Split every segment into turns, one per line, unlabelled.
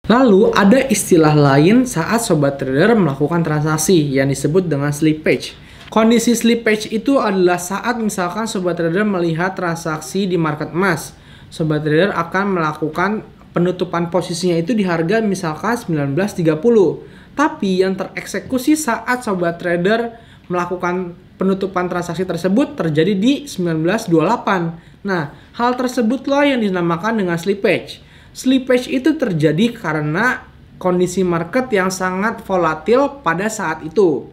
Lalu ada istilah lain saat sobat trader melakukan transaksi yang disebut dengan slippage. Kondisi slippage itu adalah saat misalkan sobat trader melihat transaksi di market emas. Sobat trader akan melakukan penutupan posisinya itu di harga misalkan 19.30. Tapi yang tereksekusi saat sobat trader melakukan penutupan transaksi tersebut terjadi di 19.28. Nah, hal tersebutlah yang dinamakan dengan slippage. Slippage itu terjadi karena kondisi market yang sangat volatil pada saat itu.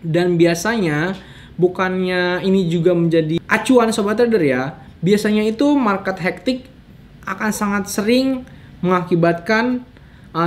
Dan biasanya, bukannya ini juga menjadi acuan sobat trader ya, biasanya itu market hektik akan sangat sering mengakibatkan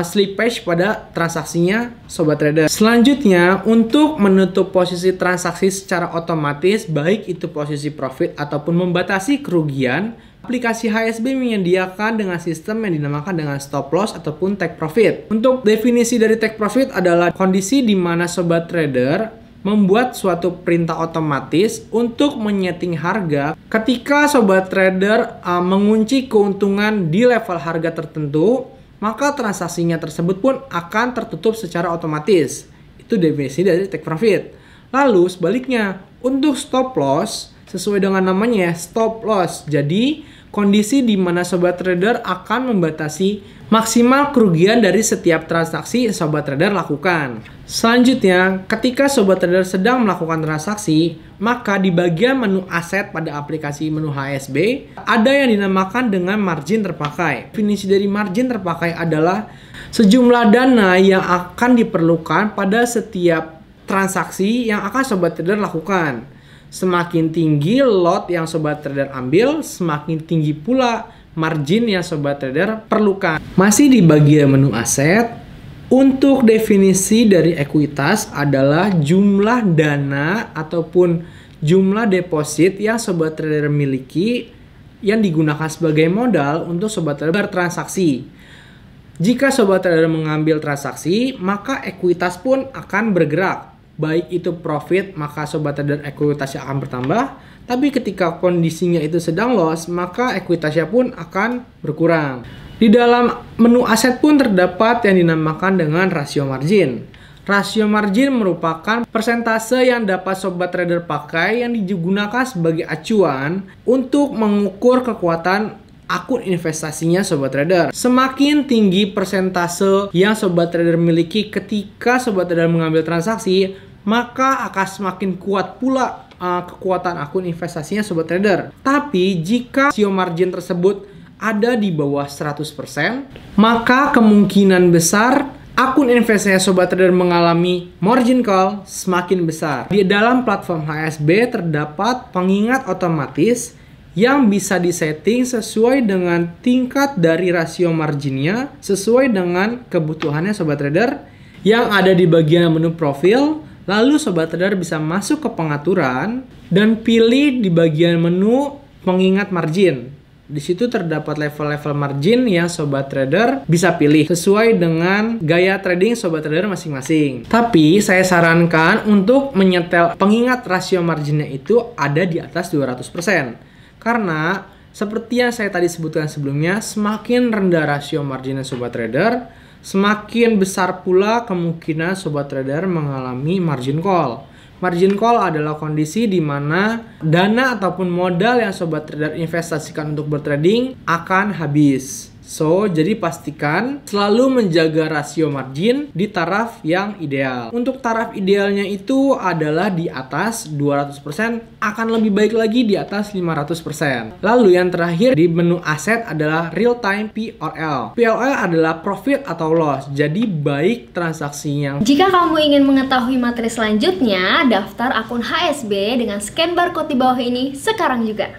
slippage pada transaksinya sobat trader. Selanjutnya, untuk menutup posisi transaksi secara otomatis, baik itu posisi profit ataupun membatasi kerugian, aplikasi HSB menyediakan dengan sistem yang dinamakan dengan stop loss ataupun take profit. Untuk definisi dari take profit adalah kondisi di mana sobat trader membuat suatu perintah otomatis untuk menyeting harga ketika sobat trader mengunci keuntungan di level harga tertentu, maka transaksinya tersebut pun akan tertutup secara otomatis. Itu definisi dari take profit. Lalu sebaliknya, untuk stop loss sesuai dengan namanya stop loss. Jadi kondisi di mana sobat trader akan membatasi maksimal kerugian dari setiap transaksi yang sobat trader lakukan. Selanjutnya, ketika sobat trader sedang melakukan transaksi, maka di bagian menu aset pada aplikasi menu HSB ada yang dinamakan dengan margin terpakai. Definisi dari margin terpakai adalah sejumlah dana yang akan diperlukan pada setiap transaksi yang akan sobat trader lakukan. Semakin tinggi lot yang sobat trader ambil, semakin tinggi pula margin yang sobat trader perlukan. Masih di bagian menu aset, untuk definisi dari ekuitas adalah jumlah dana ataupun jumlah deposit yang sobat trader miliki yang digunakan sebagai modal untuk sobat trader bertransaksi. Jika sobat trader mengambil transaksi, maka ekuitas pun akan bergerak. Baik itu profit, maka sobat trader ekuitasnya akan bertambah. Tapi ketika kondisinya itu sedang loss, maka ekuitasnya pun akan berkurang. Di dalam menu aset pun terdapat yang dinamakan dengan rasio margin. Rasio margin merupakan persentase yang dapat sobat trader pakai yang digunakan sebagai acuan untuk mengukur kekuatan akun investasinya sobat trader. Semakin tinggi persentase yang sobat trader miliki ketika sobat trader mengambil transaksi, maka akan semakin kuat pula kekuatan akun investasinya sobat trader. Tapi jika rasio margin tersebut ada di bawah 100%, maka kemungkinan besar akun investasinya sobat trader mengalami margin call semakin besar. Di dalam platform HSB terdapat pengingat otomatis yang bisa disetting sesuai dengan tingkat dari rasio marginnya sesuai dengan kebutuhannya sobat trader yang ada di bagian menu profil. Lalu sobat trader bisa masuk ke pengaturan dan pilih di bagian menu pengingat margin. Di situ terdapat level-level margin yang sobat trader bisa pilih sesuai dengan gaya trading sobat trader masing-masing. Tapi saya sarankan untuk menyetel pengingat rasio marginnya itu ada di atas 200%. Karena seperti yang saya tadi sebutkan sebelumnya, semakin rendah rasio marginnya sobat trader, semakin besar pula kemungkinan sobat trader mengalami margin call. Margin call adalah kondisi di mana dana ataupun modal yang sobat trader investasikan untuk bertrading akan habis. So, jadi pastikan selalu menjaga rasio margin di taraf yang ideal. Untuk taraf idealnya itu adalah di atas 200%, akan lebih baik lagi di atas 500%. Lalu yang terakhir di menu aset adalah real time PRL. PRL adalah profit atau loss, jadi baik transaksinya.
Jika kamu ingin mengetahui materi selanjutnya, daftar akun HSB dengan scan barcode di bawah ini sekarang juga.